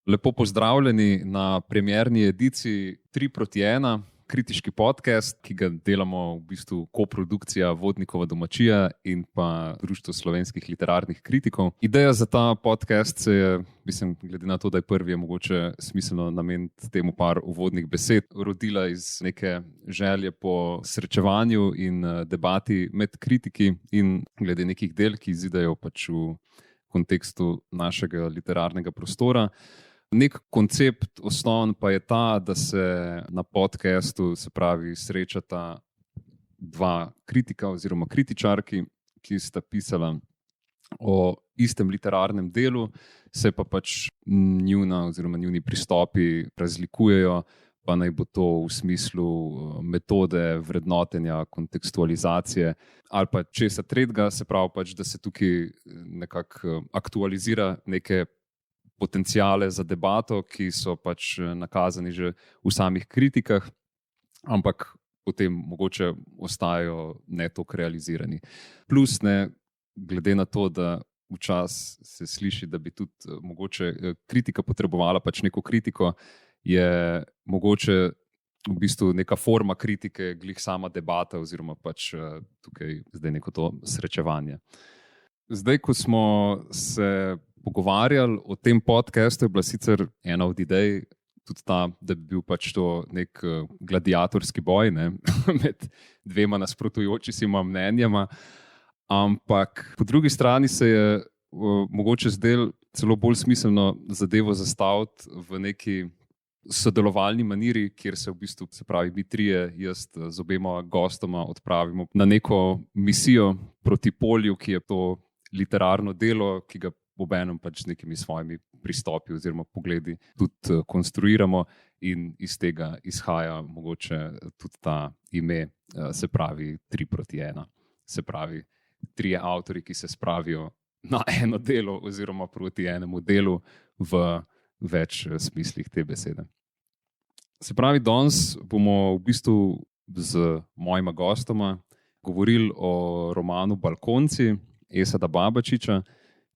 Lepo pozdravljeni na premierni ediciji 3:1, kritiški podcast, ki ga delamo v bistvu koprodukcija Vodnikova domačija in pa Društvo slovenskih literarnih kritikov. Ideja za ta podcast se je, glede na to, da je prvi, je mogoče smiselno nameniti temu par uvodnih besed, rodila iz neke želje po srečevanju in debati med kritiki in glede nekih del, ki izidejo pač v kontekstu našega literarnega prostora. Nek koncept osnoven pa je ta, da se na podcastu, se pravi, srečata dva kritika oziroma kritičarki, ki sta pisala o istem literarnem delu, se pa pač njuni pristopi razlikujejo, pa naj bo to v smislu metode vrednotenja, kontekstualizacije ali pa česa tretjega, se pravi pač, da se tukaj nekako aktualizira neke potencijale za debato, ki so pač nakazani že v samih kritikah, ampak potem mogoče ostajajo ne toliko realizirani. Plus, glede na to, da včasih se sliši, da bi tudi mogoče kritika potrebovala pač neko kritiko, je mogoče v bistvu neka forma kritike glih sama debata oziroma pač tukaj zdaj neko to srečevanje. Zdaj, ko smo se pogovarjali o tem podcastu, je bila sicer ena od idej tudi ta, da bi bil pač to nek gladiatorski boj med dvema nasprotujočima mnenjama, ampak po drugi strani se je mogoče zdelo celo bolj smiselno zadevo zastaviti v neki sodelovalni maniri, kjer se v bistvu, se pravi, mi trije, jaz z obema gostoma odpravimo na neko misijo proti polju, ki je to literarno delo, ki ga obenem pač z nekimi svojimi pristopi oziroma pogledi tudi konstruiramo in iz tega izhaja mogoče tudi ta ime, se pravi 3:1. Se pravi, trije avtorji, ki se spravijo na eno delo oziroma proti enemu delu v več smislih te besede. Se pravi, danes bomo v bistvu z mojima gostoma govorili o romanu Balkonci Esada Babačiča,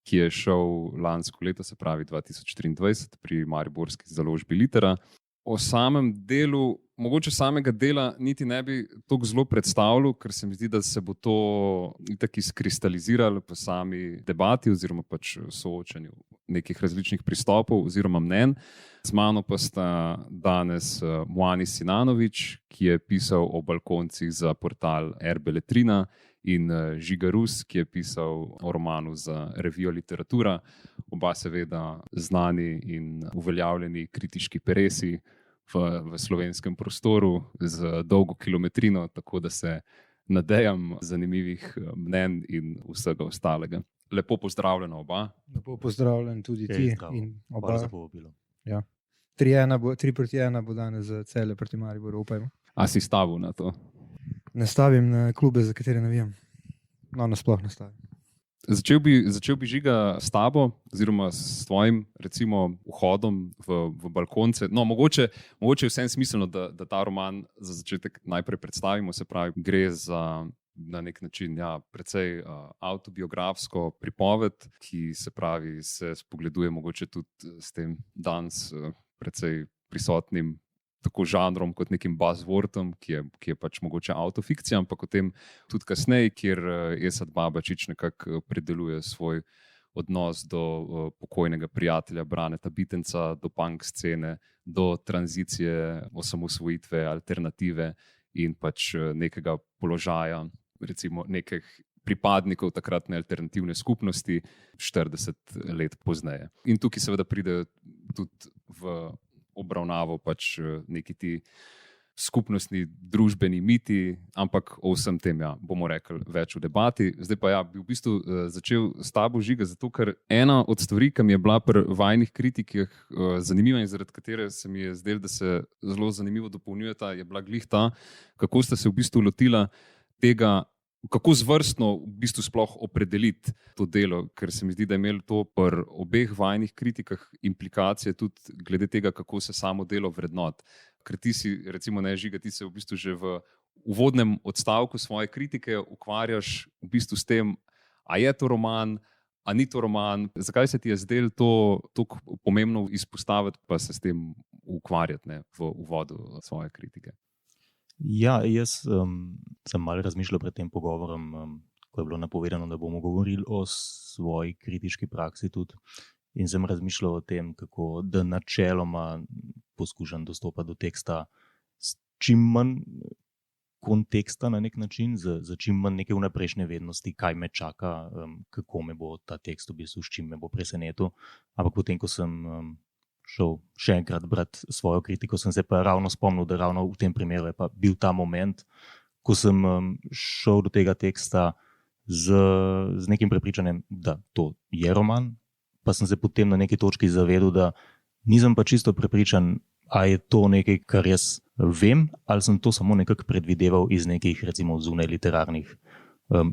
ki je šel lansko leto, se pravi 2023, pri mariborski založbi Litera. O samem delu, mogoče samega dela niti ne bi tako zelo predstavljal, ker se mi zdi, da se bo to itak izkristaliziralo po sami debati oziroma pač soočanju nekih različnih pristopov oziroma mnenj. Z mano pa sta danes Muanis Sinanović, ki je pisal o balkoncih za portal Erbeletrina, in Žiga Rus, ki je pisal o romanu za revijo Literatura. Oba seveda znani in uveljavljeni kritiški peresi v slovenskem prostoru z dolgo kilometrino, tako da se nadejam zanimivih mnenj in vsega ostalega. Lepo pozdravljena oba. Lepo pozdravljen tudi ti. In oba. Hvala za povabilo. Ja. 3:1 bo danes za Celje proti Mariboru, upajmo. A si stavil na to? Ne stavim na klube, za katere navijam. No, nasploh ne stavim. Začel bi Žiga s tabo, oziroma s tvojim, recimo, vhodom v Balkonce. No, mogoče je vsem smiselno, da ta roman za začetek najprej predstavimo. Se pravi, gre za na nek način precej avtobiografsko pripoved, ki se spogleduje mogoče tudi s tem danes precej prisotnim tako žanrom kot nekim buzzwordom, ki je pač mogoče autofikcija, ampak o tem tudi kasneje, kjer Esad Babačič nekako predeluje svoj odnos do pokojnega prijatelja Braneta Bitenca, do punk scene, do tranzicije, osamosvojitve, alternative in pač nekega položaja, recimo nekih pripadnikov takratne alternativne skupnosti 40 let pozneje. In tukaj seveda pride tudi v obravnavo pač neki ti skupnostni družbeni miti, ampak o vsem tem bomo rekli več v debati. Zdaj pa bi v bistvu začel s tabo, Žiga, zato ker ena od stvari, ki mi je bila pri vajnih kritikih zanimiva in zaradi katere se mi je zdelo, da se zelo zanimivo dopolnjujeta, je bila glih ta, kako sta se v bistvu lotila tega, kako zvrstno v bistvu sploh opredeliti to delo, ker se mi zdi, da je imelo to pri obeh vajnih kritikah implikacije tudi glede tega, kako se samo delo vrednot. Ker ti si, recimo Žiga, ti se v bistvu že v uvodnem odstavku svoje kritike ukvarjaš v bistvu s tem, a je to roman, A ni to roman? Zakaj se ti je zdelo to tako pomembno izpostaviti, pa se s tem ukvarjati, ne, v uvodu svoje kritike? Ja, jaz sem malo razmišljal pred tem pogovorom, ko je bilo napovedano, da bomo govorili o svoji kritiški praksi tudi. In sem razmišljal o tem, kako da načeloma poskušam dostopati do teksta s čim manj konteksta na nek način, za čim manj neke vnaprejšnje vednosti, kaj me čaka, kako me bo ta tekst v bistvu, s čim me bo presenetil. Ampak potem, ko sem šel še enkrat brati svojo kritiko, sem se pa ravno spomnil, da ravno v tem primeru je pa bil ta moment, ko sem šel do tega teksta z nekim prepričanjem, da to je roman, pa sem se potem na neki točki zavedel, da nisem pa čisto prepričan, a je to nekaj, kar jaz vem, ali sem to samo nekako predvideval iz nekih, recimo, zunaj literarnih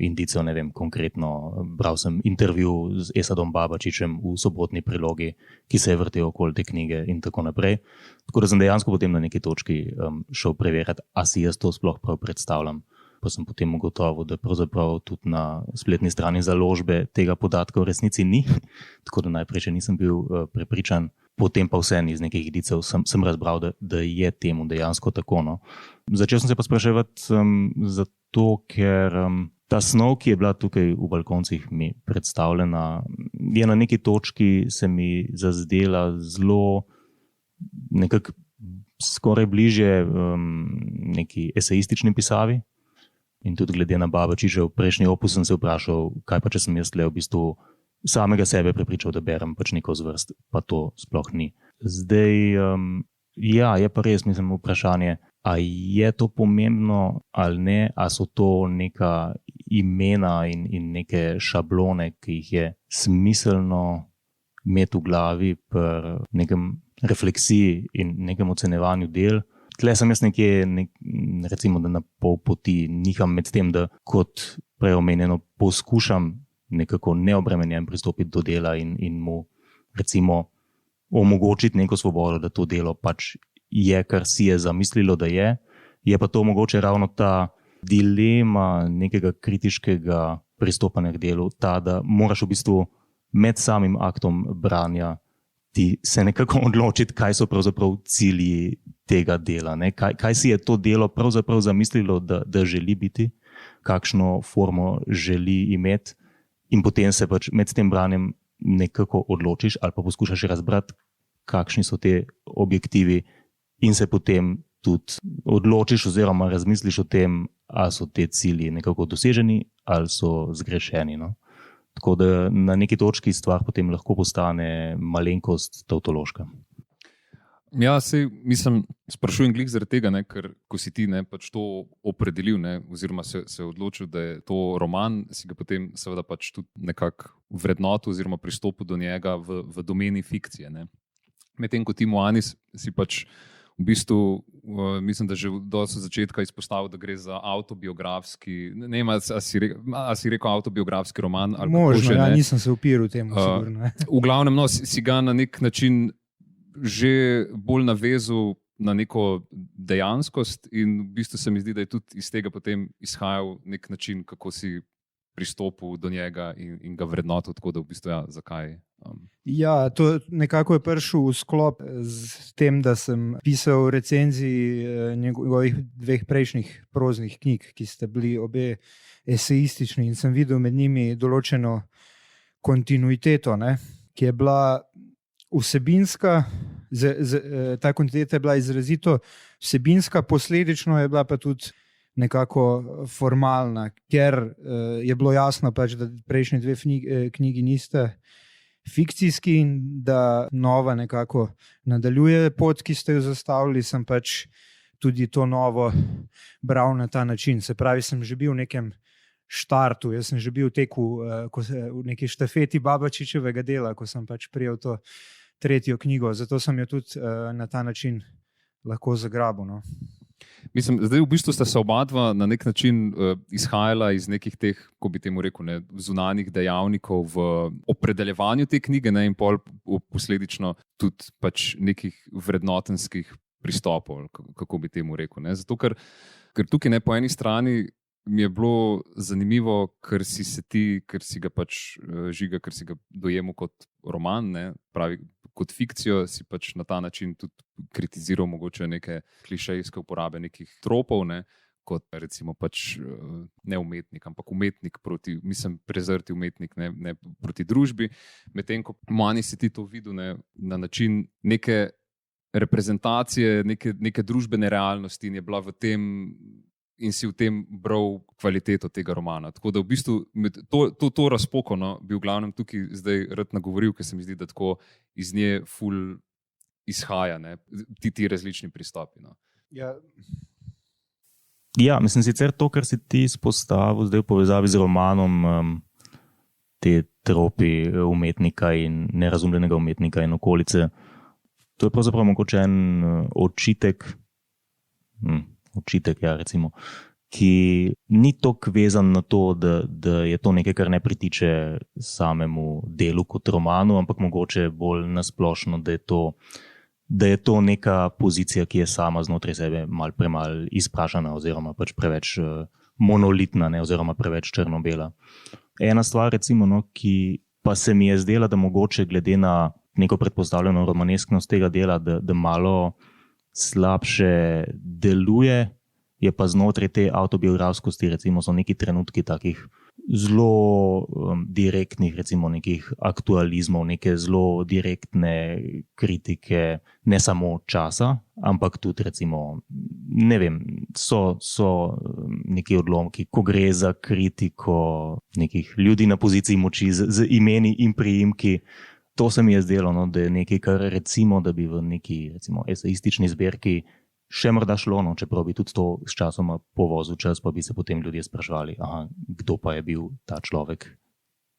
indicev, ne vem, konkretno. Bral sem intervju z Esadom Babačičem v sobotni prilogi, ki se je vrtel okoli te knjige in tako naprej. Tako da sem dejansko potem na neki točki šel preverjati, a si jaz to sploh prav predstavljam. Pa sem potem ugotovil, da pravzaprav tudi na spletni strani založbe tega podatka v resnici ni. Tako da najprej še nisem bil prepričan. Potem pa vseeno iz nekih indicev sem razbral, da je temu dejansko tako. No. Začel sem se pa spraševati zato, ker ta snov, ki je bila tukaj v Balkoncih mi predstavljena, je na neki točki se mi zazdela zelo nekako skoraj bližje neki esejistični pisavi. In tudi glede na Babačičev prejšnji opus sem se vprašal, kaj pa če sem jaz v bistvu samega sebe prepričal, da berem pač neko zvrst, pa to sploh ni. Zdaj, ja, je pa res, mislim, vprašanje, a je to pomembno ali ne, a so to neka imena in neke šablone, ki jih je smiselno imeti v glavi pri nekem refleksiji in nekem ocenjevanju del. Tle sem jaz nekje, recimo, da na pol poti niham med tem, da kot prej omenjeno poskušam nekako neobremenjen pristopiti do dela in mu recimo omogočiti neko svobodo, da to delo pač je, kar si je zamislilo, da je. Je pa to mogoče ravno ta dilema nekega kritiškega pristopanja k delu, ta, da moraš v bistvu med samim aktom branja ti se nekako odločiti, kaj so pravzaprav cilji tega dela. Ne? Kaj si je to delo pravzaprav zamislilo, da želi biti, kakšno formo želi imeti, in potem se pač med tem branjem nekako odločiš ali pa poskušaš razbrati, kakšni so te objektivi, in se potem tudi odločiš oziroma razmisliš o tem, ali so te cilji nekako doseženi ali so zgrešeni. No? Tako da na neki točki stvar potem lahko postane malenkost tautološka. Ja, mislim, sprašujem glih zaradi tega, ne, ker ko si ti pač to opredelil, ne, oziroma se odločil, da je to roman, si ga potem seveda pač tudi nekako vrednotil oziroma pristopil do njega v domeni fikcije. Ne. Medtem ko ti, Moanis, si pač v bistvu, mislim, da že do začetka izpostavil, da gre za avtobiografski, ne vem, a si rekel avtobiografski roman? Ali možno, ja, nisem se upiral temu. V glavnem, no, si ga na nek način že bolj navezal na neko dejanskost in v bistvu se mi zdi, da je tudi iz tega potem izhajal nek način, kako si pristopil do njega in ga vrednotil, tako da v bistvu, ja, zakaj? Ja, to nekako je prišel v sklop z tem, da sem pisal recenziji njegovih 2 prejšnjih proznih knjig, ki sta bili obe esejistični, in sem videl med njimi določeno kontinuiteto, ne, ki je bila vsebinska, ta kontinuiteta je bila izrazito vsebinska, posledično je bila pa tudi nekako formalna, ker je bilo jasno pač, da prejšnji 2 knjigi niste fikcijski in da nova nekako nadaljuje pot, ki ste jo zastavili, sem pač tudi to novo bral na ta način. Se pravi, sem že bil v nekem štartu, jaz sem že bil v neki štafeti Babačičevega dela, ko sem pač prijel to 3. knjigo, zato sem jo tudi na ta način lahko zagrabil. No. Mislim, zdaj v bistvu sta se oba na nek način izhajala iz nekih teh, ko bi temu rekel, ne, zunanjih dejavnikov v opredeljevanju te knjige, ne, in posledično tudi pač nekih vrednotenskih pristopov, kako bi temu rekel. Ne. Zato, ker tukaj ne, po eni strani mi je bilo zanimivo, ker si se ti, ker si ga pač Žiga, ker si ga dojemal kot roman, ne, pravi, kot fikcijo, si pač na ta način tudi kritiziral mogoče neke klišejske uporabe nekih tropov, ne, kot recimo pač ne umetnik, ampak umetnik proti, mislim, prezrti umetnik, ne proti družbi. Medtem ko manj si ti to videl, ne, na način neke reprezentacije, neke družbene realnosti in je bila v tem in si v tem bral kvaliteto tega romana. Tako da v bistvu to razpoko, no, bi v glavnem tukaj zdaj rad nagovoril, ker se mi zdi, da tako iz nje ful izhaja, ne, ti različni pristopi. No. Ja, mislim, sicer to, kar si ti izpostavil zdaj v povezavi z romanom, te tropi umetnika in nerazumljenega umetnika in okolice, to je pravzaprav mogoče en očitek, ja, recimo, ki ni toliko vezan na to, da je to nekaj, kar ne pritiče samemu delu kot romanu, ampak mogoče bolj nasplošno, da je to neka pozicija, ki je sama znotraj sebe malo premalj izprašana oziroma pač preveč monolitna, ne, oziroma preveč črno-bela. Ena stvar, recimo, no, ki pa se mi je zdela, da mogoče glede na neko predpostavljeno romanesknost tega dela, da malo slabše deluje, je pa znotraj te avtobiografskosti, recimo, so neki trenutki takih zelo direktnih, recimo nekih aktualizmov, neke zelo direktne kritike, ne samo časa, ampak tudi, recimo, ne vem, so neki odlomki, ko gre za kritiko nekih ljudi na poziciji moči z imeni in priimki. To se mi je zdelo, no, da je nekaj, kar recimo, da bi v neki, recimo, eseistični zbirki še morda šlo, no, čeprav bi tudi to s časoma povozil čas, pa bi se potem ljudje spraševali, kdo pa je bil ta človek,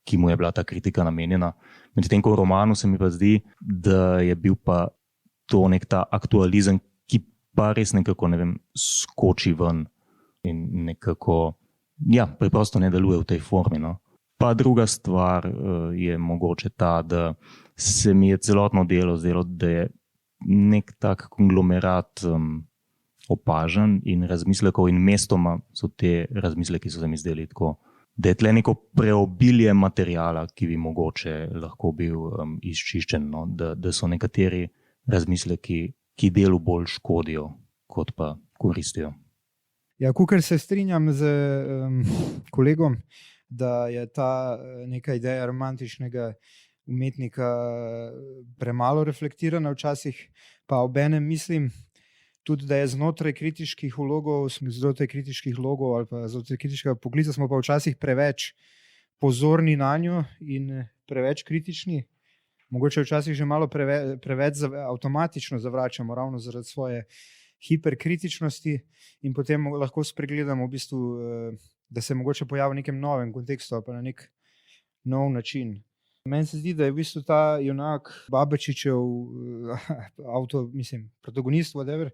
ki mu je bila ta kritika namenjena. Medtem ko v romanu se mi pa zdi, da je bil pa to nek ta aktualizem, ki pa res nekako, ne vem, skoči ven in nekako, ja, preprosto ne deluje v tej formi, no. Pa druga stvar je mogoče ta, da se mi je celotno delo zdelo, da je nek tak konglomerat opažen in razmislekov in mestoma so te razmisleki so se mi zdeli tako, da je tle neko preobilje materijala, ki bi mogoče lahko bil izčiščen, no? Da so nekateri razmisleki, ki delu bolj škodijo, kot pa koristijo. Ja, kukor se strinjam z kolegom, da je ta neka ideja romantičnega umetnika premalo reflektirana včasih, pa obenem mislim tudi, da je znotraj kritiških vlogov ali pa znotraj kritiškega poklica smo pa včasih preveč pozorni na njo in preveč kritični. Mogoče včasih že malo preveč avtomatično zavračamo ravno zaradi svoje hiperkritičnosti in potem lahko spregledamo v bistvu, da se mogoče pojavi v nekem novem kontekstu ali pa na nek nov način. Meni se zdi, da je v bistvu ta junak Babačičev protagonist, whatever,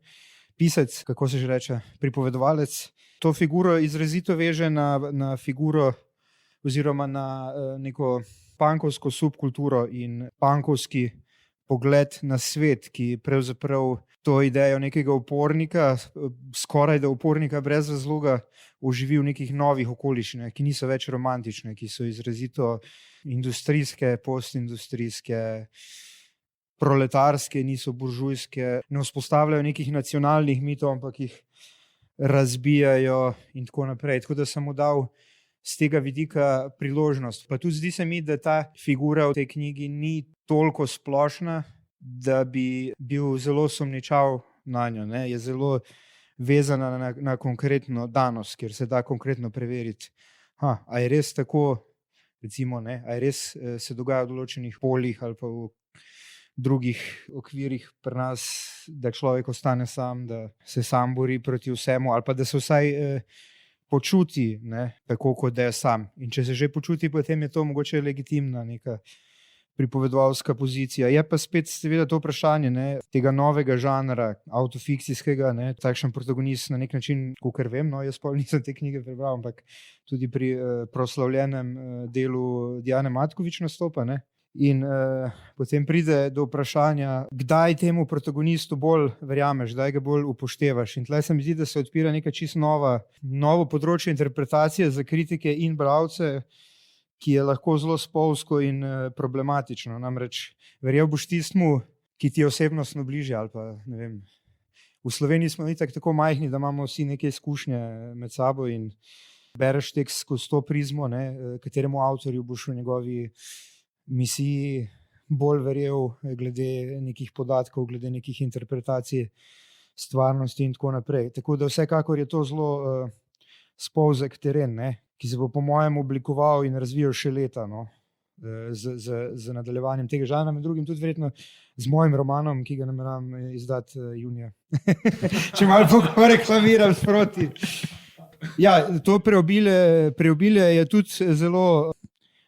pisec, kako se že reče, pripovedovalec, to figuro izrazito veže na figuro oziroma na neko punkovsko subkulturo in punkovski pogled na svet, ki pravzaprav to idejo nekega upornika, skoraj da upornika brez razloga, oživi v nekih novih okoliščinah, ki niso več romantične, ki so izrazito industrijske, postindustrijske, proletarske, niso buržujske, ne vzpostavljajo nekih nacionalnih mitov, ampak jih razbijajo in tako naprej. Tako da sem mu dal z tega vidika priložnost. Pa tudi zdi se mi, da ta figura v tej knjigi ni toliko splošna, da bi bil zelo sumničav na njo. Ne? Je zelo vezana na konkretno danost, kjer se da konkretno preveriti, a je res tako, recimo, ne? A je res se dogaja v določenih poljih ali pa v drugih okvirih pri nas, da človek ostane sam, da se sam bori proti vsemu ali pa da se vsaj počuti, ne, tako kot da je sam. In če se že počuti, potem je to mogoče legitimna neka pripovedovalska pozicija. Je pa spet seveda to vprašanje, ne, tega novega žanra, autofikcijskega, ne, takšen protagonist na nek način, kakor vem, no, jaz pa nisem te knjige prebral, ampak tudi pri proslavljenem delu Dijane Matkovič nastopa, ne, In potem pride do vprašanja, kdaj temu protagonistu bolj verjameš, kdaj ga bolj upoštevaš. In tle se mi zdi, da se odpira neka čisto novo področje interpretacije za kritike in bralce, ki je lahko zelo spolzko in problematično. Namreč verjel boš tistmu, ki ti je osebnostno bližje, ali pa ne vem. V Sloveniji smo itak tako majhni, da imamo vsi neke izkušnje med sabo in bereš tekst skozi to prizmo, kateremu avtorju boš v njegovi misiji bolj verjel glede nekih podatkov, glede nekih interpretacij stvarnosti in tako naprej. Tako da vsekakor je to zelo spolzek teren, ki se bo po mojem oblikoval in razvijal še leta z nadaljevanjem tega žanra, med drugim tudi verjetno z mojim romanom, ki ga nameravam izdati junija. Če malo poreklamiram sproti. Ja, to preobilje je tudi zelo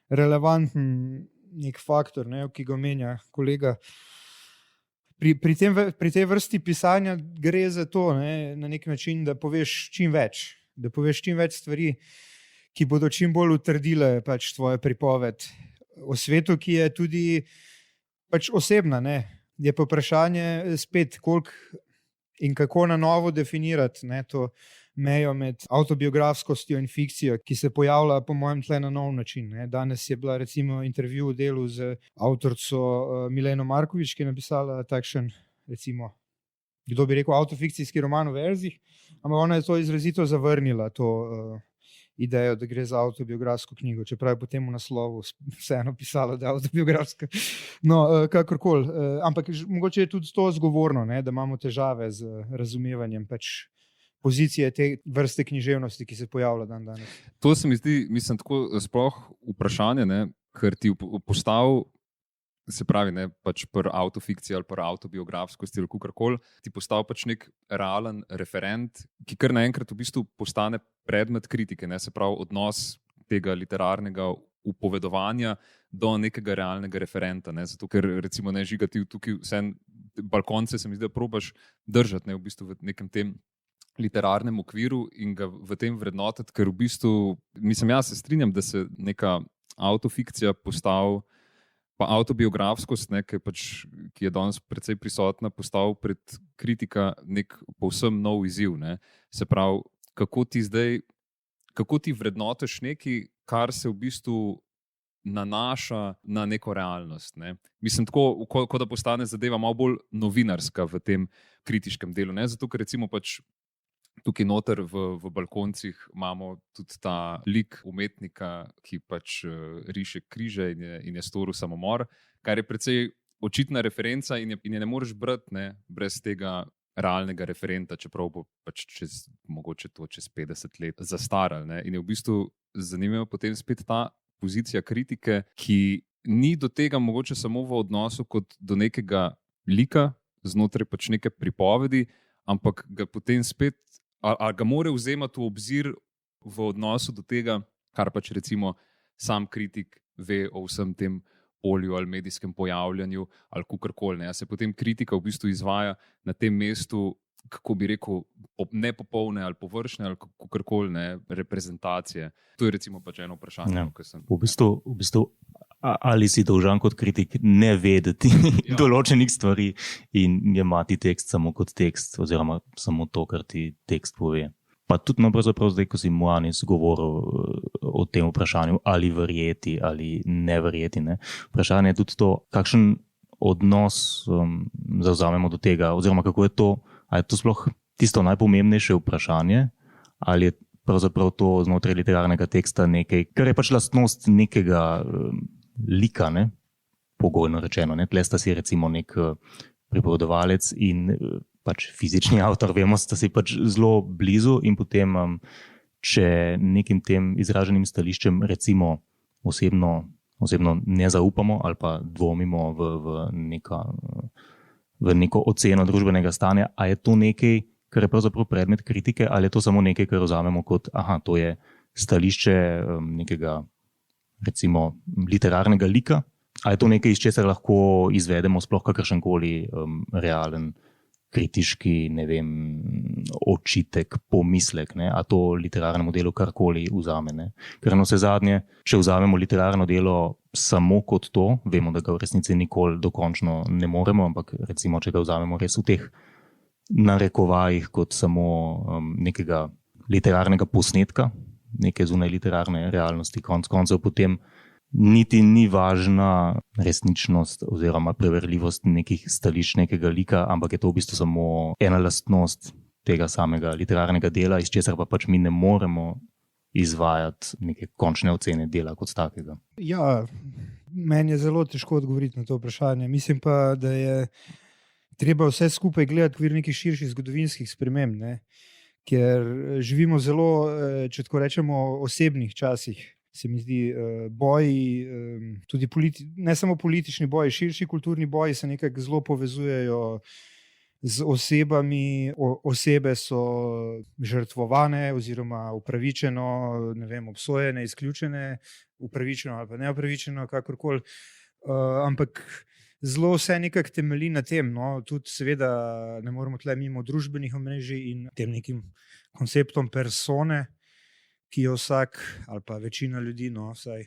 relevanten nek faktor, ki ga omenja kolega. Pri tej vrsti pisanja gre za to, na nek način, da poveš čim več stvari, ki bodo čim bolj utrdile tvojo pripoved o svetu, ki je tudi osebna. Je pa vprašanje spet, koliko in kako na novo definirati to mejo med avtobiografskostjo in fikcijo, ki se pojavlja po mojem tle na nov način. Danes je bila recimo intervju v Delu z avtorico Mileno Markovič, ki je napisala takšen, recimo, kdo bi rekel, avtofikcijski roman v verzih, ampak ona je to izrazito zavrnila, to idejo, da gre za avtobiografsko knjigo, čeprav je potem v naslovu vseeno pisala, da je avtobiografska. No, kakorkoli. Ampak mogoče je tudi to zgovorno, da imamo težave z razumevanjem pozicije te vrste književnosti, ki se pojavlja danes. To se mi zdi, tako sploh vprašanje, ker ti postav, se pravi, pri avtofikciji ali pri avtobiografskosti ali kakorkoli, ti postav nek realen referent, ki kar naenkrat v bistvu postane predmet kritike, se pravi odnos tega literarnega upovedovanja do nekega realnega referenta. Zato ker recimo Žiga ti tukaj vse balkonce se mi zdi, da probaš držati v bistvu v nekem tem literarnem okviru in ga v tem vrednotiti, ker v bistvu, jaz se strinjam, da se neka avtofikcija postav, pa avtobiografskost, ki je danes precej prisotna, postav pred kritika nek povsem nov izziv. Se pravi, kako ti vrednotiš nekaj, kar se v bistvu nanaša na neko realnost. Tako, kot da postane zadeva malo bolj novinarska v tem kritiškem delu. Zato, ker recimo tukaj noter v balkoncih imamo tudi ta lik umetnika, ki riše križe in je storil samomor, kar je precej očitna referenca in je ne moreš brati brez tega realnega referenta, čeprav bo mogoče to čez 50 let zastaralo. In je v bistvu zanimivo potem spet ta pozicija kritike, ki ni do tega mogoče samo v odnosu kot do nekega lika znotraj neke pripovedi, ampak ga potem spet ali ga mora vzemati v obzir v odnosu do tega, kar recimo sam kritik ve o vsem tem polju ali medijskem pojavljanju ali kakorkoli. Se potem kritika v bistvu izvaja na tem mestu, kako bi rekel, nepopolne ali površne ali kakorkoli reprezentacije. To je recimo eno vprašanje. V bistvu, ali si dolžan kot kritik ne vedeti določenih stvari in jemati tekst samo kot tekst oziroma samo to, kar ti tekst pove. Pa tudi pravzaprav zdaj, ko si Moanis govoril o tem vprašanju, ali verjeti ali ne verjeti. Vprašanje je tudi to, kakšen odnos zavzamemo do tega oziroma kako je to, ali je to sploh tisto najpomembnejše vprašanje, ali je pravzaprav to znotraj literarnega teksta nekaj, kar je lastnost nekega lika, pogojno rečeno. Tle sta si recimo nek pripovedovalec in fizični avtor, vemo, sta si zelo blizu in potem, če nekim tem izraženim stališčem recimo osebno ne zaupamo ali pa dvomimo v neko oceno družbenega stanja, a je to nekaj, kar je pravzaprav predmet kritike, ali je to samo nekaj, kar vzamemo kot, to je stališče nekega recimo literarnega lika, ali je to nekaj, iz česar lahko izvedemo sploh kakršenkoli realen kritiški, ne vem, očitek, pomislek, ne? A to literarnemu delu karkoli vzame. Ne? Ker na vse zadnje, če vzamemo literarno delo samo kot to, vemo, da ga v resnici nikoli dokončno ne moremo, ampak recimo, če ga vzamemo res v teh narekovajih kot samo nekega literarnega posnetka, neke zunaj literarne realnosti, konec koncev potem niti ni važna resničnost oziroma preverljivost nekih stališč nekega lika, ampak je to v bistvu samo ena lastnost tega samega literarnega dela, iz česar pa pač mi ne moremo izvajati neke končne ocene dela kot takega. Ja, meni je zelo težko odgovoriti na to vprašanje. Mislim pa, da je treba vse skupaj gledati v okviru nekih širših zgodovinskih sprememb, ne? Ker živimo zelo, če tako rečemo, osebnih časih. Se mi zdi, boji, tudi ne samo politični boji, širši kulturni boji se nekako zelo povezujejo z osebami. Osebe so žrtvovane oziroma upravičeno, ne vem, obsojene, izključene, upravičeno ali pa neupravičeno, kakorkoli. Ampak zelo vse nekako temelji na tem, no, tudi seveda ne moremo tle mimo družbenih omrežij in tem nekim konceptom persone, ki jo vsak ali pa večina ljudi, no, vsaj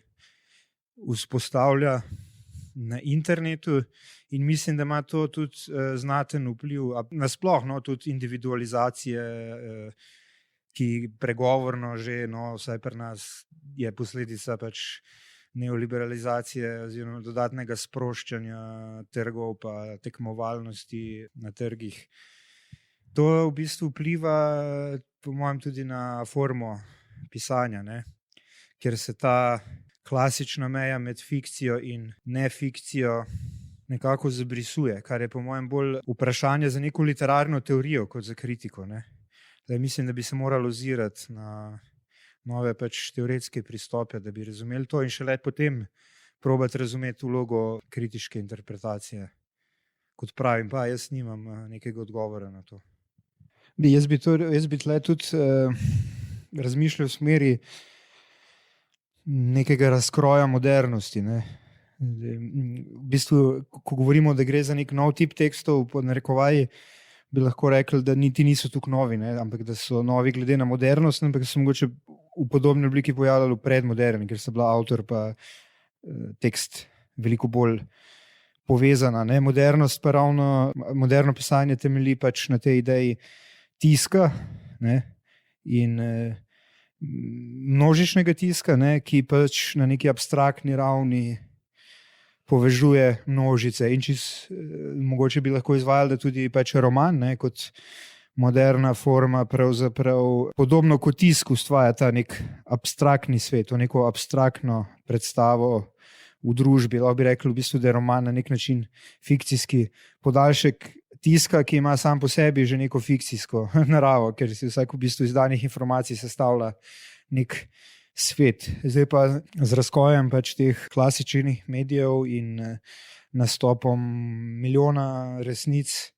vzpostavlja na internetu, in mislim, da ima to tudi znaten vpliv nasploh, no, tudi individualizacije, ki pregovorno že, no, vsaj pri nas je posledica pač neoliberalizacije oziroma dodatnega sproščanja trgov pa tekmovalnosti na trgih. To v bistvu vpliva po mojem tudi na formo pisanja, ne? Ker se ta klasična meja med fikcijo in nefikcijo nekako zabrisuje, kar je po mojem bolj vprašanje za neko literarno teorijo kot za kritiko, ne? Zdaj, mislim, da bi se moralo ozirati na nove pač teoretske pristope, da bi razumeli to in šele potem probati razumeti vlogo kritiške interpretacije. Kot pravim, pa jaz nimam nekega odgovora na to. Jaz bi tle tudi razmišljal v smeri nekega razkroja modernosti, ne. V bistvu, ko govorimo, da gre za nek nov tip tekstov, pod narekovaji, bi lahko rekli, da niti niso tukaj novi, ne, ampak da so novi glede na modernost, ampak so mogoče v podobni obliki pojavljali v predmoderni, ker so bila avtor pa tekst veliko bolj povezana, ne. Modernost pa ravno, moderno pisanje temelji pač na tej ideji tiska, ne, in množičnega tiska, ne, ki pač na neki abstraktni ravni povežuje množice in mogoče bi lahko izvajali, da tudi pač roman, ne, kot moderna forma pravzaprav podobno kot tisk ustvarja ta nek abstraktni svet, to neko abstraktno predstavo v družbi. Lahko bi rekli v bistvu, da je roman na nek način fikcijski podaljšek tiska, ki ima sam po sebi že neko fikcijsko naravo, ker si vsak v bistvu izdanih informacij sestavlja nek svet. Zdaj pa z razkojem pač teh klasičnih medijev in nastopom milijona resnic,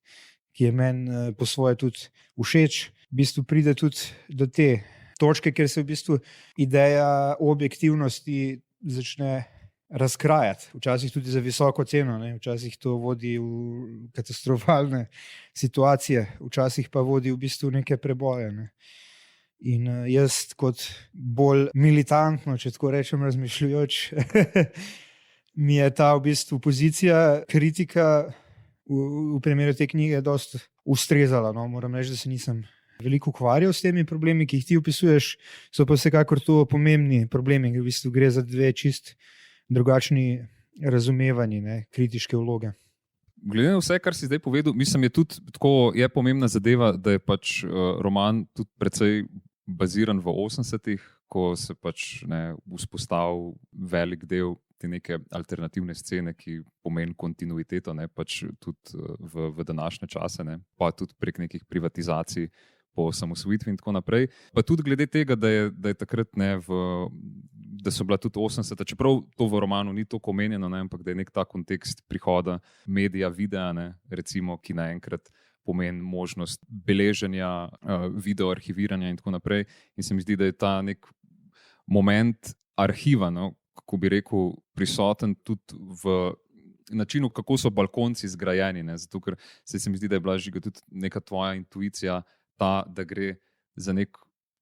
ki je meni po svoje tudi všeč, v bistvu pride tudi do te točke, kjer se v bistvu ideja objektivnosti začne razkrajati, včasih tudi za visoko ceno, ne? Včasih to vodi v katastrofalne situacije, včasih pa vodi v bistvu neke preboje, ne? In jaz kot bolj militantno, če tako rečem, razmišljujoč, mi je ta v bistvu pozicija kritika v primeru te knjige dosti ustrezala, no? Moram reči, da se nisem veliko ukvarjal s temi problemi, ki jih ti opisuješ, so pa vsekakor to pomembni problemi, v bistvu gre za dve čist drugačni razumevanji, ne, kritiške vloge. Glede na vse, kar si zdaj povedal, mislim, je tudi tako, je pomembna zadeva, da je pač roman tudi precej baziran v 80-ih, ko se pač vzpostavil velik del te neke alternativne scene, ki pomeni kontinuiteto, ne, pač tudi v današnje čase, ne, pa tudi prek nekih privatizacij po osamosvojitvi in tako naprej. Pa tudi glede tega, da je takrat da so bila tudi 80-ta, čeprav to v romanu ni toliko omenjeno, ne, ampak da je nek ta kontekst prihoda medija, videa, ne, recimo, ki naenkrat pomeni možnost beleženja, video arhiviranja in tako naprej. In se mi zdi, da je ta nek moment arhiva, no, kako bi rekel, prisoten tudi v načinu, kako so balkonci zgrajeni. Ne? Zato, ker se mi zdi, da je bila Žiga tudi neka tvoja intuicija, ta, da gre za nek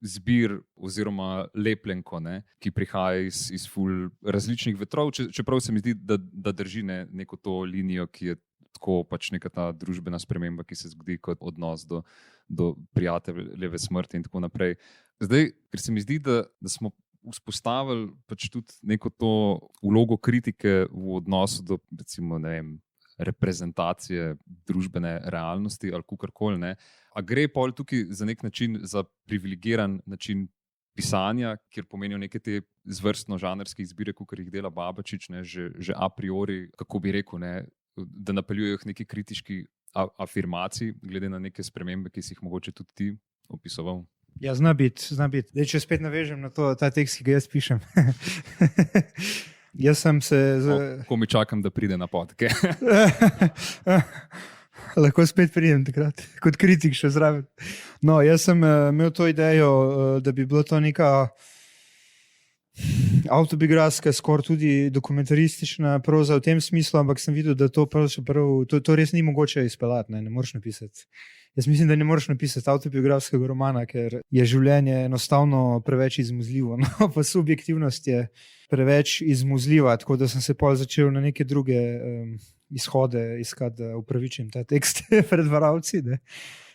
zbir oziroma lepljenko, ne? Ki prihaja iz ful različnih vetrov, čeprav se mi zdi, da drži neko to linijo, ki je tako pač neka ta družbena sprememba, ki se zgodi kot odnos do prijateljeve smrti in tako naprej. Zdaj, ker se mi zdi, da smo vzpostavili pač tudi neko to vlogo kritike v odnosu do, recimo, ne vem, reprezentacije družbene realnosti ali kakorkoli, ne. A gre pol tukaj za nek način, za privilegiran način pisanja, kjer pomenijo neke te zvrstno žanrske izbire, kakor jih dela Babačič, ne, že a priori, kako bi rekel, ne, da napeljujejo k neki kritiški afirmaciji, glede na neke spremembe, ki si jih mogoče tudi ti opisoval? Ja, zna biti. Zdaj, če spet navežem na ta tekst, ki ga jaz pišem. Jaz sem se... Ko mi čakam, da pride na podke. Lahko spet pridem takrat, kot kritik še zraven. No, jaz sem imel to idejo, da bi bilo to neka avtobiografska, skoraj tudi dokumentaristična proza v tem smislu, ampak sem videl, da to res ni mogoče izpeljati, ne moreš napisati. Jaz mislim, da ne moreš napisati avtobiografskega romana, ker je življenje enostavno preveč izmuzljivo. No, pa subjektivnost je preveč izmuzljiva, tako da sem se pol začel na neke druge izhode iskati, da upravičim ta tekst pred bralci,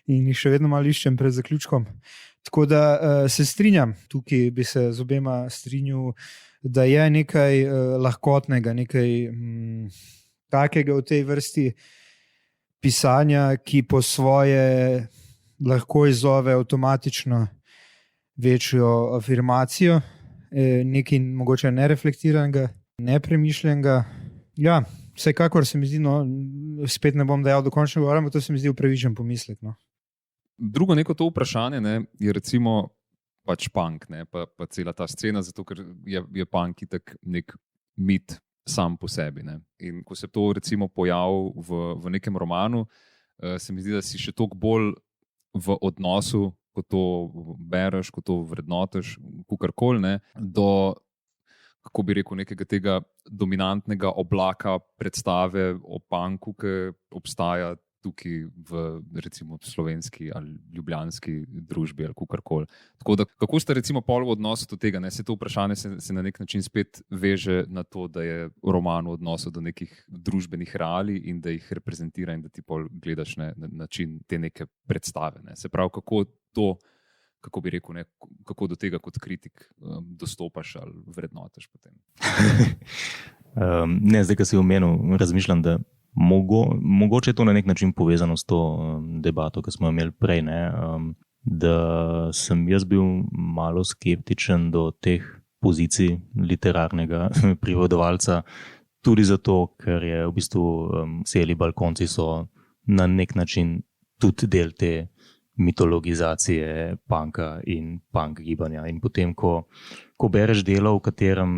in jih še vedno malo iščem pred zaključkom. Tako da se strinjam, tukaj bi se z obema strinjal, da je nekaj lahkotnega, nekaj takega v tej vrsti pisanja, ki po svoje lahko izzove avtomatično večjo afirmacijo, nekaj mogoče nereflektiranega, nepremišljenega. Ja, vsekakor se mi zdi, no, spet ne bom dejal dokončno govorim, to se mi zdi upravičen pomislek. No. Drugo neko to vprašanje, ne, je recimo pač punk, ne, pa cela ta scena, zato ker je punk itak nek mit sam po sebi. Ne. In ko se to recimo pojavi v nekem romanu, se mi zdi, da si še toliko bolj v odnosu, ko to bereš, ko to vrednotiš, kakorkoli, ne, do, kako bi rekel, nekega tega dominantnega oblaka predstave o punku, ki obstaja tukaj v recimo slovenski ali ljubljanski družbi ali kakorkoli. Tako da, kako ste recimo pol v odnosu do tega? Ne? Se to vprašanje se na nek način spet veže na to, da je roman v odnosu do nekih družbenih realij in da jih reprezentira in da ti pol gledaš na način te neke predstave. Ne? Se pravi, kako bi rekel, ne, kako do tega kot kritik dostopaš ali vrednotaš potem? Ne, zdaj, ko si omenil, razmišljam, da mogoče je to na nek način povezano s to debato, ki smo imeli prej, ne, da sem jaz bil malo skeptičen do teh pozicij literarnega pripovedovalca, tudi zato, ker je v bistvu celi balkonci so na nek način tudi del te mitologizacije punka in punk gibanja. In potem, ko bereš delo, v katerem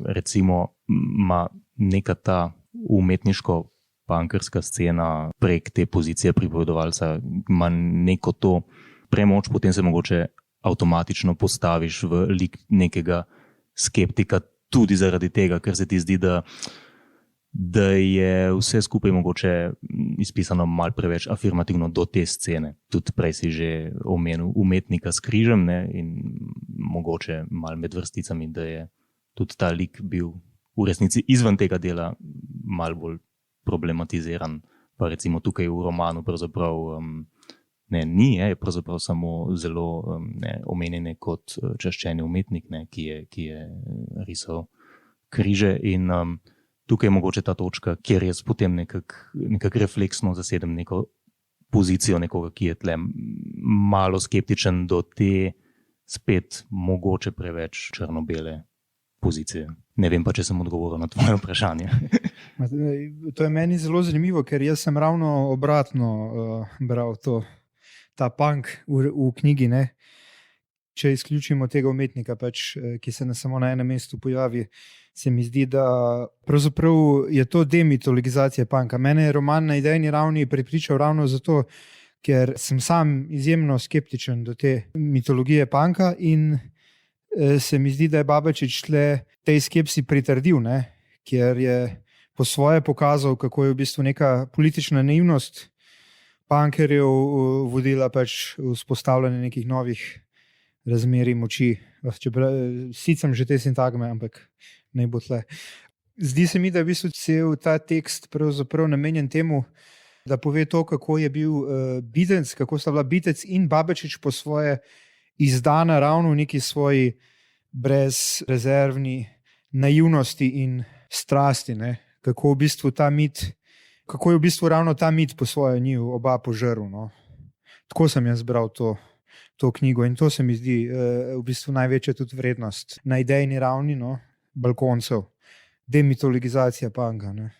recimo ima neka ta umetniško punkerska scena prek te pozicije pripovedovalca, ima neko to premoč, potem se mogoče avtomatično postaviš v lik nekega skeptika tudi zaradi tega, ker se ti zdi, da je vse skupaj mogoče izpisano malo preveč afirmativno do te scene. Tudi prej si že omenil umetnika s križem, ne, in mogoče malo med vrsticami, da je tudi ta lik bil v resnici izven tega dela malo bolj problematiziran. Pa recimo tukaj v romanu pravzaprav ni, je pravzaprav samo zelo omenjene kot čaščeni umetnik, ne, ki je risal križe in tukaj je mogoče ta točka, kjer jaz potem nekak refleksno zasedem neko pozicijo nekoga, ki je tle malo skeptičen do te spet mogoče preveč črno-bele pozicije. Ne vem pa, če sem odgovoril na tvoje vprašanje. To je meni zelo zanimivo, ker jaz sem ravno obratno bral ta punk v knjigi, ne? Če izključimo tega umetnika, ki se samo na enem mestu pojavi, se mi zdi, da pravzaprav je to demitologizacija punka. Mene je roman na idejni ravni prepričal ravno zato, ker sem sam izjemno skeptičen do te mitologije punka in se mi zdi, da je Babačič tej skepsi pritrdil, ne? Ker je po svoje pokazal, kako je v bistvu neka politična naivnost punkerjev vodila pač vzpostavljanje nekih novih razmerij moči. Sicer že te sintagme, ampak ne bo tle. Zdi se mi, da je v bistvu cel ta tekst pravzaprav namenjen temu, da pove to, kako je bil Bitenc, kako sta bila Bitenc in Babačič po svoje izdana ravno v neki svoji brezrezervni naivnosti in strasti, ne? Kako v bistvu ta mit, kako je v bistvu ravno ta mit po svoje njiju oba požrl. No? Tako sem jaz bral to knjigo in to se mi zdi v bistvu največja tudi vrednost na idejni ravni, no? Balkoncev, demitologizacija punka. Ne?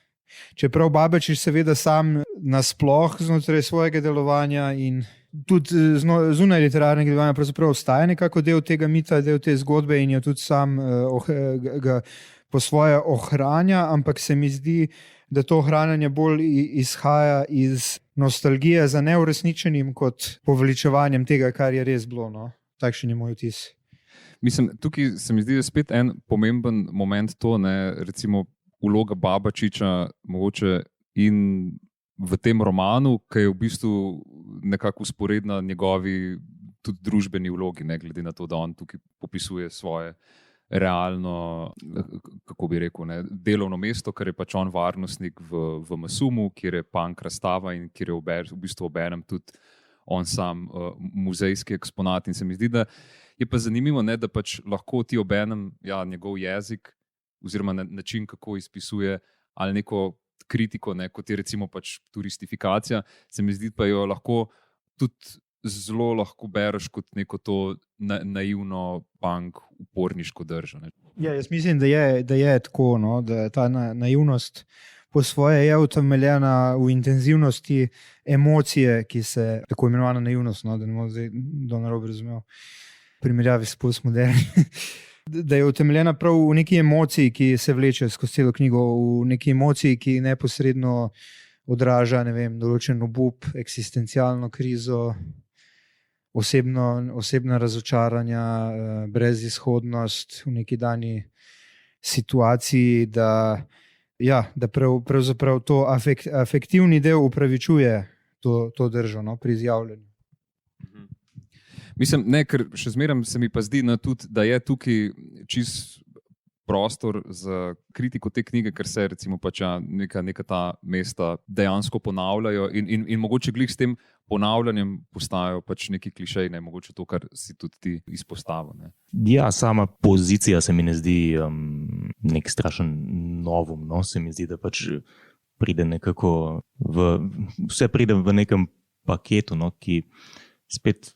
Čeprav Babačič seveda sam nasploh znotraj svojega delovanja in tudi zunaj literarnega delovanja pravzaprav ostaja nekako del tega mita, del te zgodbe in jo tudi sam ga po svoje ohranja, ampak se mi zdi, da to ohranjanje bolj izhaja iz nostalgije za neuresničenim kot poveličevanjem tega, kar je res bilo. No? Takšen je moj vtis. Mislim, tukaj se mi zdi spet en pomemben moment to, ne, recimo vloga Babačiča mogoče in v tem romanu, ki je v bistvu nekako usporedna njegovi tudi družbeni vlogi, ne glede na to, da on tukaj popisuje svoje realno, kako bi rekel, ne, delovno mesto, ker je pač on varnostnik v Masumu, kjer je punk razstava in kjer je v bistvu obenem tudi on sam muzejski eksponat. In se mi zdi, da je pa zanimivo, ne, da pač lahko ti obenem njegov jezik oziroma način, kako izpisuje ali neko kritiko, ne, kot je recimo pač turistifikacija, se mi zdi, pa jo lahko tudi zelo lahko bereš kot neko to naivno punk uporniško držo. Ne. Ja, jaz mislim, da je tako, no, da ta naivnost po svoje je utemeljena v intenzivnosti emocije, ki se, tako imenovana naivnost, no, da ne bomo zdaj do narobe razumel, primerjavi s postmoderni, da je utemeljena prav v neki emociji, ki se vleče skozi celo knjigo, v neki emociji, ki neposredno odraža, ne vem, določen obup, eksistencialno krizo, osebna razočaranja, brezizhodnost v neki dani situaciji, da pravzaprav to afektivni del upravičuje to držo, no, pri izjavljanju. Mislim, ne, ker še zmeraj se mi pa zdi, tudi, da je tukaj čist prostor za kritiko te knjige, ker se recimo pač neka ta mesta dejansko ponavljajo in mogoče glih s tem ponavljanjem postajajo pač neki klišeji, ne, mogoče to, kar si tudi ti izpostavil. Ne. Ja, sama pozicija se mi ne zdi nek strašen novum, no, se mi zdi, da pač pride nekako vse pride v nekem paketu, no, ki spet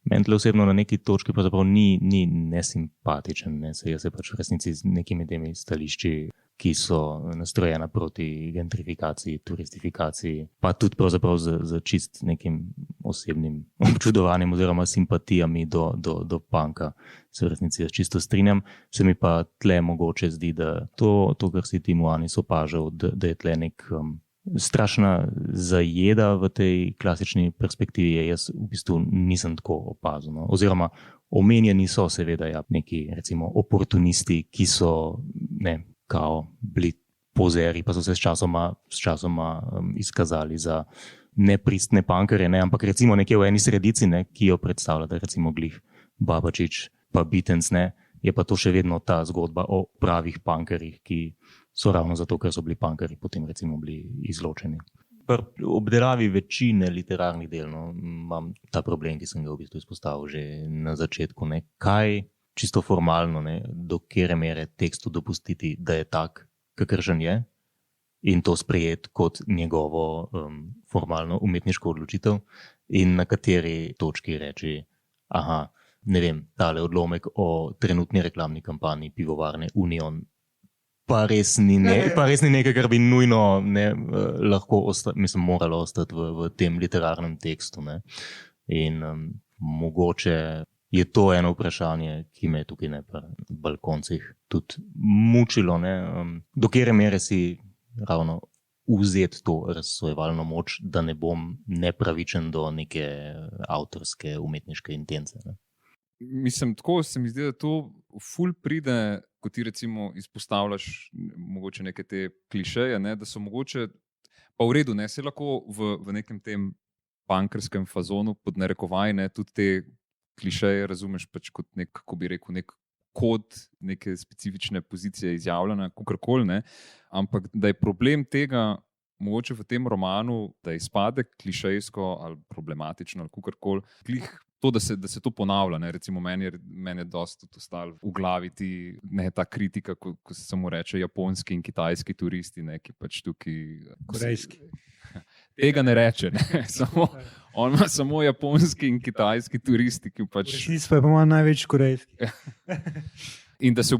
meni osebno na neki točki pravzaprav ni nesimpatičen. Ne? Jaz se pač v resnici z nekimi temi stališči, ki so nastrojena proti gentrifikaciji, turistifikaciji, pa tudi pravzaprav z čist nekim osebnim občudovanjem oziroma simpatijami do punka, se v resnici čisto strinjam. Se mi pa tle mogoče zdi, da to kar si ti, Anis, opažal, da je tle nek strašna zajeda v tej klasični perspektivi, jaz v bistvu nisem tako opazil. No? Oziroma, omenjeni so seveda neki, recimo, oportunisti, ki so bili pozeri, pa so se s časoma izkazali za nepristne punkerje, ne? Ampak recimo nekje v eni sredici, ne, ki jo predstavlja, da recimo glih Babačič pa Bitenc, ne, je pa to še vedno ta zgodba o pravih punkerjih, ki so ravno zato, ker so bili punkerji potem recimo bili izločeni. Pri obdelavi večine literarnih del imam ta problem, ki sem ga v bistvu izpostavil že na začetku. Ne? Kaj čisto formalno, ne, do kere mere tekstu dopustiti, da je tak, kakršen je, in to sprejeti kot njegovo formalno umetniško odločitev, in na kateri točki reči, ne vem, tale odlomek o trenutni reklamni kampanji pivovarne Union pa res ni nekaj, kar bi nujno lahko moralo ostati v tem literarnem tekstu. Ne? In mogoče je to eno vprašanje, ki me tukaj pri balkoncih tudi mučilo. Ne? Do kere mere si ravno vzeti to razsojevalno moč, da ne bom nepravičen do neke avtorske umetniške intence. Ne? Mislim, tako se mi zdi, da to ful pride ko ti recimo izpostavljaš mogoče neke te klišeje, ne, da so mogoče, pa v redu, ne, se lahko v nekem tem punkerskem fazonu pod narekovaj, ne, tudi te klišeje razumeš pač kot nek, kako bi rekel, nek kod, neke specifične pozicije izjavljanja, kakorkoli, ne, ampak da je problem tega mogoče v tem romanu, da izpade klišejsko ali problematično ali kakorkoli, glih to, da se to ponavlja, ne, recimo meni je dosti ostalo v glavi ne, ta kritika, ko se samo reče japonski in kitajski turisti, ne, ki pač tukaj... Korejski. Tega ne reče, ne. On ima samo japonski in kitajski turisti, ki pač... Resnici pa je po mojem največ korejski. In da se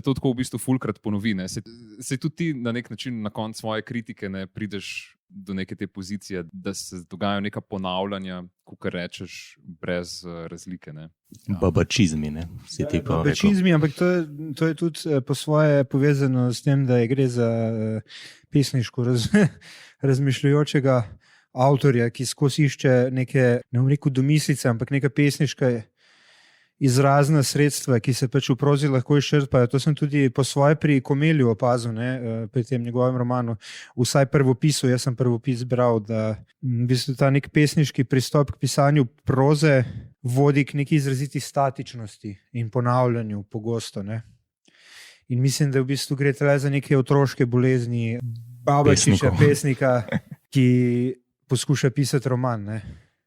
to tako v bistvu fulkrat ponovi. Ne. Se tudi ti na nek način na koncu svoje kritike ne prideš do neke te pozicije, da se dogajajo neka ponavljanja, kakor rečeš, brez razlike. Ne. Babačizmi, ne? Si ti pa rekel. Babačizmi, ampak to je tudi po svoje povezano s tem, da gre za pesniško razmišljajočega avtorja, ki skozi išče neke, ne bom rekel domislice, ampak neka pesniška izrazna sredstva, ki se pač v prozi lahko izčrpajo. To sem tudi po svoje pri Komelju opazil, ne, pri tem njegovem romanu. Vsaj prvopisu, jaz sem prvopis bral, da v bistvu ta nek pesniški pristop k pisanju proze vodi k neki izraziti statičnosti in ponavljanju pogosto. Ne. In mislim, da v bistvu gre tale za neke otroške bolezni Babačiča, pesnika, ki poskuša pisati roman. Ne.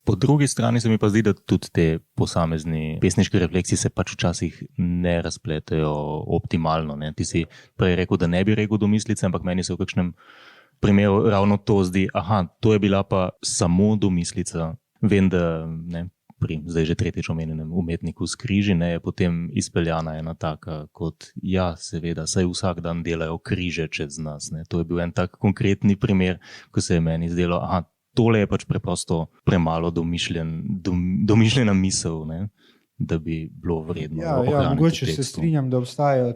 Po drugi strani se mi pa zdi, da tudi te posamezni pesniške refleksije se pač včasih ne razpletejo optimalno. Ne. Ti si prej rekel, da ne bi rekel domislice, ampak meni se v kakšnem primeru ravno to zdi, to je bila pa samo domislica. Vem, da ne, pri zdaj že tretjič omenjenem umetniku Skriži ne, je potem izpeljana ena taka kot, ja, seveda, saj vsak dan delajo križe čez nas. Ne. To je bil en tak konkretni primer, ko se je meni zdelo, tole je pač preprosto premalo domišljena misel, ne, da bi bilo vredno ohraniti. Ja, mogoče se strinjam, da obstajajo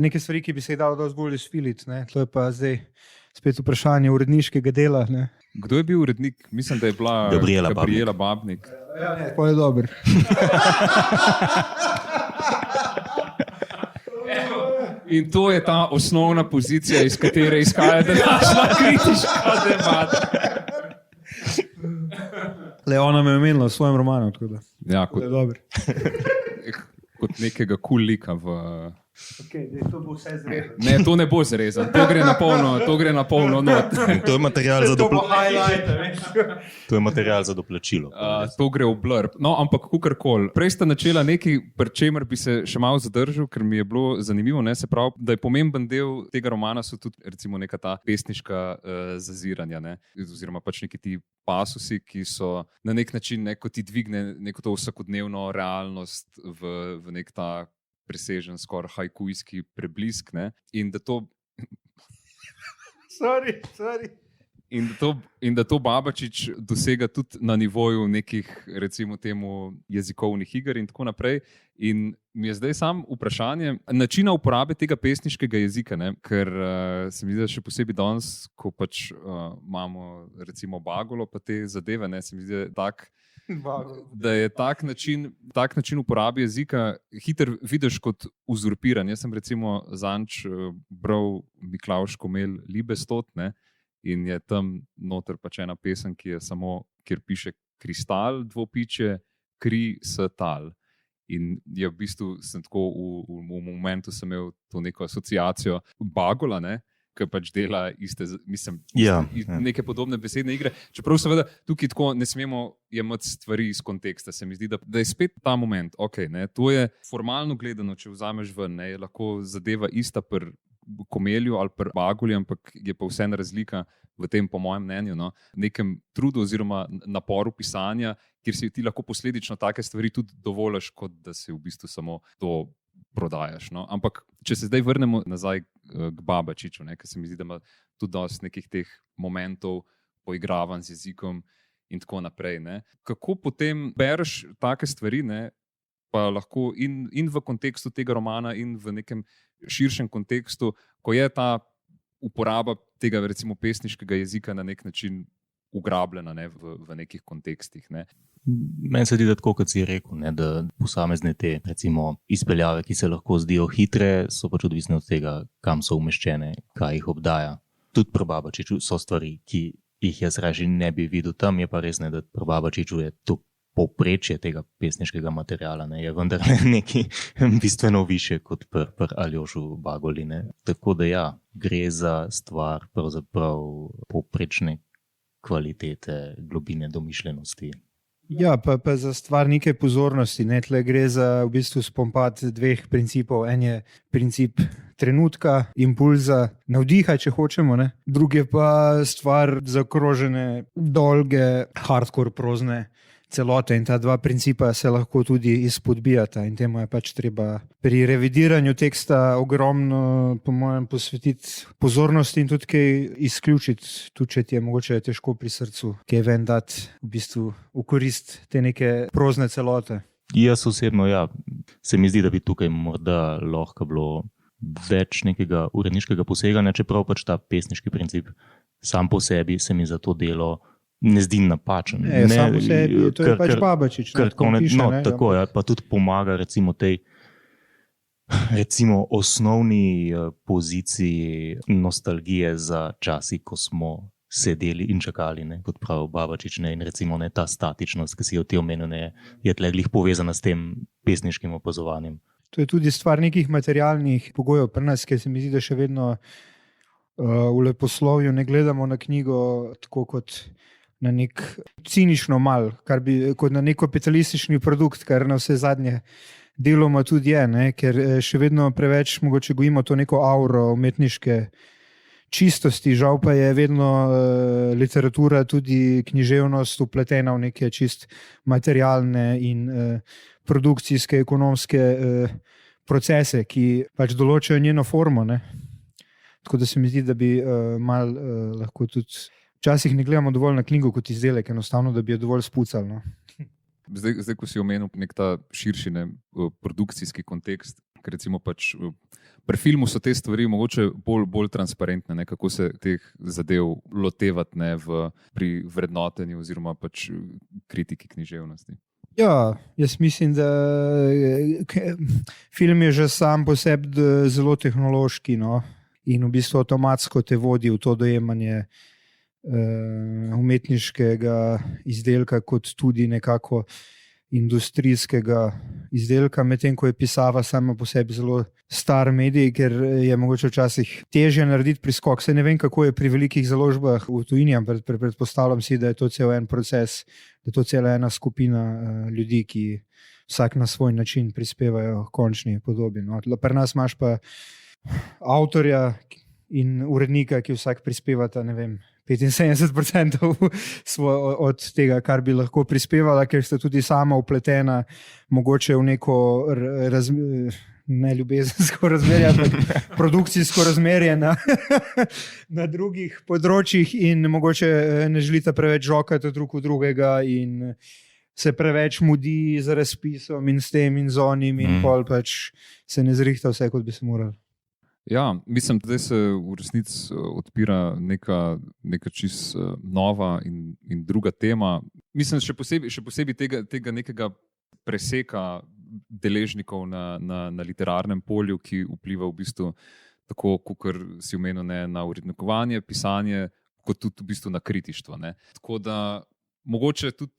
neke stvari, ki bi se jih dalo dosti bolj izfiliti. To je pa zdaj spet vprašanje uredniškega dela. Ne. Kdo je bil urednik? Mislim, da je bila Gabriela Babnik. Ja, ne, to je dobro. In to je ta osnovna pozicija, iz katere izhaja današnja kritiška debata. Ona me je omenila v svojem romanu, tako da. Ja, kot nekega lika v... To bo vse zrezano. Ne, to ne bo zrezano. To gre na polno not. To je material za doplačilo. To gre v blurb. No, ampak kakorkoli. Prej sta načela nekaj, pri čemer bi se še malo zadržal, ker mi je bilo zanimivo, ne, se pravi, da je pomemben del tega romana so tudi recimo neka ta pesniška zaziranja, ne, oziroma pač neki ti pasusi, ki so na nek način neko ti dvigne neko to vsakodnevno realnost v nek ta presežen, skoraj hajkujski preblisk, ne? In da to... Sorry. In da to Babačič dosega tudi na nivoju nekih, recimo temu, jezikovnih iger in tako naprej. In mi je zdaj samo vprašanje načina uporabe tega pesniškega jezika, ne? Ker se mi zdi, da še posebej danes, ko pač imamo recimo Bagolo pa te zadeve, ne? Se mi zdi, da je tak način uporabe jezika hiter vidiš kot uzurpiran. Jaz sem recimo zanč bral Miklavž Komel Libestot, ne? In je tam noter pač ena pesem, ki je samo, kjer piše kristal, dvopiče, kri s tal. In je v bistvu sem tako v momentu sem imel to neko asociacijo Bagola, ne? Ki pač dela neke podobne besedne igre. Čeprav seveda tukaj tako ne smemo jemati stvari iz konteksta. Se mi zdi, da je spet ta moment, ne, to je formalno gledano, če vzameš ven, ne, je lahko zadeva ista pri Komelju ali pri Bagolju, ampak je pa vseeno razlika v tem, po mojem mnenju, no, nekem trudu oziroma naporu pisanja, kjer si ti lahko posledično take stvari tudi dovoliš, kot da si v bistvu samo to prodajaš. No. Ampak, če se zdaj vrnemo nazaj k Babačiču, ker se mi zdi, da ima tudi dosti nekih teh momentov poigravanj z jezikom in tako naprej. Ne. Kako potem bereš take stvari, ne, pa lahko in v kontekstu tega romana in v nekem širšem kontekstu, ko je ta uporaba tega recimo pesniškega jezika na nek način ugrabljena, ne, v nekih kontekstih. Ne. Meni se zdi, da tako, kot si rekel, ne, da posamezne te recimo, izpeljave, ki se lahko zdijo hitre, so pač odvisne od tega, kam so umeščene, kaj jih obdaja. Tudi pri Babačiču so stvari, ki jih jaz raje ne bi videl tam, je pa res ne, da pri Babačiču je to povprečje tega pesniškega materiala, ne, je vendar nekaj bistveno više kot pri Aljošu Bagoli. Ne. Tako da ja, gre za stvar pravzaprav povprečne kvalitete, globine domišljenosti. Ja, pa za stvar neke pozornosti. Ne? Tle gre za v bistvu spompad dveh principov. En je princip trenutka, impulza, navdiha, če hočemo. Ne? Drugi je pa stvar zaokrožene, dolge, hardcore prozne celote. In ta dva principa se lahko tudi izpodbijata. In temu je pač treba pri revidiranju teksta ogromno, po mojem, posvetiti pozornosti in tudi kaj izključiti, tudi če ti je mogoče težko pri srcu, kaj ven dati v bistvu v korist te neke prozne celote. Jaz osebno, ja, se mi zdi, da bi tukaj morda lahko bilo več nekega uredniškega poseganja, čeprav pač ta pesniški princip sam po sebi se mi za to delo ne zdi napačen. Sam po sebi, to je pač Babačič. Tako je, pa tudi pomaga recimo tej osnovni poziciji nostalgije za časi, ko smo sedeli in čakali, ne, kot pravi Babačič, ne, in recimo ne, ta statičnost, ki si jo ti omenil, ne, je tle glih povezana s tem pesniškim opazovanjem. To je tudi stvar nekih materialnih pogojev pri nas, ker se mi zdi, da še vedno v leposlovju ne gledamo na knjigo tako kot na nek cinično mal, kot na nek kapitalistični produkt, kar na vse zadnje deloma tudi je, ne? Ker še vedno preveč mogoče gojimo to neko auro umetniške čistosti, žal pa je vedno literatura, tudi književnost upletena v neke čist materialne in produkcijske, ekonomske procese, ki pač določajo njeno formo. Ne? Tako da se mi zdi, da bi lahko tudi včasih ne gledamo dovolj na knjigo kot izdelek, enostavno, da bi jo dovolj spucali. No? Zdaj, ko si omenil nek ta širši produkcijski kontekst, ker recimo pač pri filmu so te stvari mogoče bolj transparentne, ne, kako se teh zadev lotevati, ne, pri vrednotenju oziroma pač kritiki književnosti. Ja, jaz mislim, da film je že sam po sebi zelo tehnološki, no, in v bistvu avtomatsko te vodi v to dojemanje umetniškega izdelka kot tudi nekako industrijskega izdelka, medtem ko je pisava sama po sebi zelo star medij, ker je mogoče včasih težje narediti priskok. Saj ne vem, kako je pri velikih založbah v tujini, ampak predpostavljam si, da je to cel en proces, da je to cela ena skupina ljudi, ki vsak na svoj način prispevajo k končni podobi. No. Pri nas imaš pa avtorja in urednika, ki vsak prispevata, ne vem, 75% od tega, kar bi lahko prispevala, ker sta tudi sama upletena mogoče v neko ne ljubezensko razmerje, ampak produkcijsko razmerje na drugih področjih in mogoče ne želita preveč žokati drug v drugega in se preveč mudi z razpisom in s tem in z onim in pol pač se ne zrihta vse, kot bi se morali. Ja, mislim, da se v resnici odpira neka čist nova in druga tema. Mislim, še posebej tega nekega preseka deležnikov na literarnem polju, ki vpliva v bistvu tako, kot si omenil, ne, na urednikovanje, pisanje, kot tudi v bistvu na kritištvo. Ne. Tako da mogoče tudi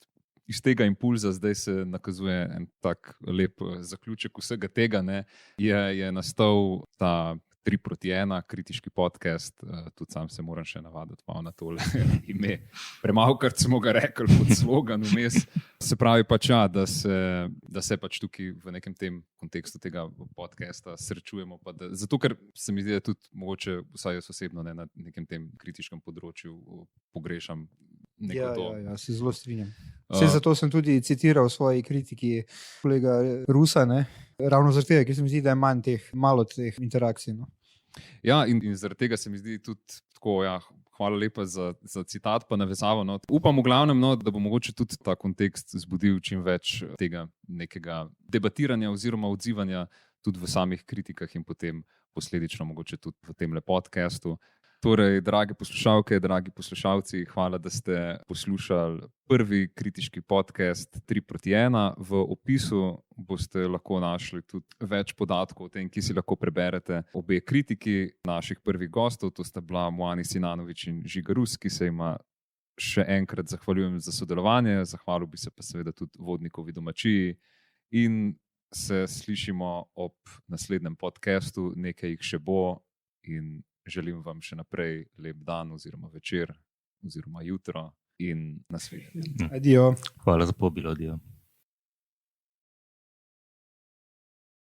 iz tega impulza zdaj se nakazuje en tak lep zaključek vsega tega, ne, je nastal ta 3:1 kritiški podcast, tudi sam se moram še navaditi na tole ime. Premalokrat smo ga rekli kot slogan vmes. Se pravi pač, ja, da se pač tukaj v nekem tem kontekstu tega podcasta srečujemo. Zato, ker se mi zdi, da tudi mogoče, vsaj jaz osebno, ne, na nekem tem kritiškem področju pogrešam neko to. Ja, se zelo strinjam. Zato sem tudi citiral v svoji kritiki kolega Rusa, ne? Ravno zaradi tega, ker se mi zdi, da je malo teh interakcij. No? Ja, in zaradi tega se mi zdi tudi tako, ja, hvala lepa za citat pa navezavo. No. Upam v glavnem, no, da bo mogoče tudi ta kontekst zbudil čim več tega nekega debatiranja oziroma odzivanja tudi v samih kritikah in potem posledično mogoče tudi v temle podcastu. Torej, drage poslušalke, dragi poslušalci, hvala, da ste poslušali prvi kritiški podcast 3:1. V opisu boste lahko našli tudi več podatkov o tem, ki si lahko preberete obe kritiki naših prvih gostov. To sta bila Moani Sinanović in Žiga Rus, ki se ima še enkrat zahvaljujem za sodelovanje. Zahvalil bi se pa seveda tudi Vodnikovi domačiji in se slišimo ob naslednjem podcastu. Nekaj jih še bo in želim vam še naprej lep dan oziroma večer oziroma jutro in nasvidenje. Adijo. Hvala za povabilo, adijo.